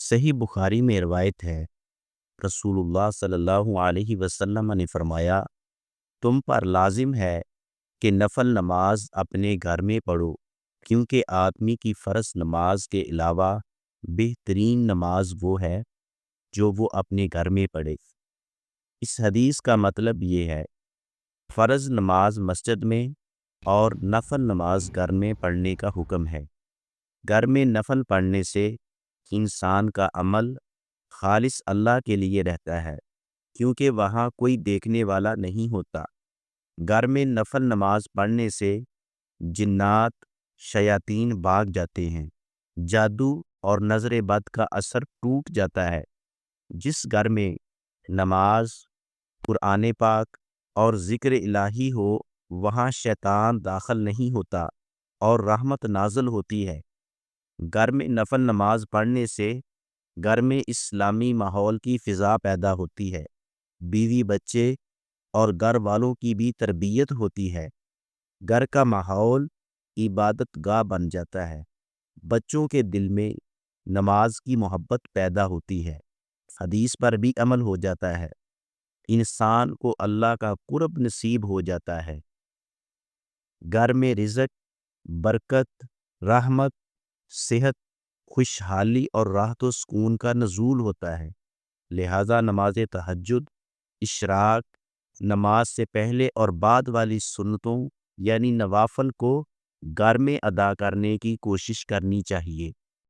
صحیح بخاری میں روایت ہے، رسول اللہ صلی اللہ علیہ وسلم نے فرمایا، تم پر لازم ہے کہ نفل نماز اپنے گھر میں پڑھو، کیونکہ آدمی کی فرض نماز کے علاوہ بہترین نماز وہ ہے جو وہ اپنے گھر میں پڑھے۔ اس حدیث کا مطلب یہ ہے، فرض نماز مسجد میں اور نفل نماز گھر میں پڑھنے کا حکم ہے۔ گھر میں نفل پڑھنے سے انسان کا عمل خالص اللہ کے لیے رہتا ہے، کیونکہ وہاں کوئی دیکھنے والا نہیں ہوتا۔ گھر میں نفل نماز پڑھنے سے جنات، شیاطین بھاگ جاتے ہیں، جادو اور نظر بد کا اثر ٹوٹ جاتا ہے۔ جس گھر میں نماز، قرآن پاک اور ذکر الہی ہو، وہاں شیطان داخل نہیں ہوتا اور رحمت نازل ہوتی ہے۔ گھر میں نفل نماز پڑھنے سے گھر میں اسلامی ماحول کی فضا پیدا ہوتی ہے، بیوی بچے اور گھر والوں کی بھی تربیت ہوتی ہے۔ گھر کا ماحول عبادت گاہ بن جاتا ہے، بچوں کے دل میں نماز کی محبت پیدا ہوتی ہے، حدیث پر بھی عمل ہو جاتا ہے، انسان کو اللہ کا قرب نصیب ہو جاتا ہے۔ گھر میں رزق، برکت، رحمت، صحت، خوشحالی اور راحت و سکون کا نزول ہوتا ہے۔ لہذا نماز تہجد، اشراق، نماز سے پہلے اور بعد والی سنتوں یعنی نوافل کو گھر میں ادا کرنے کی کوشش کرنی چاہیے۔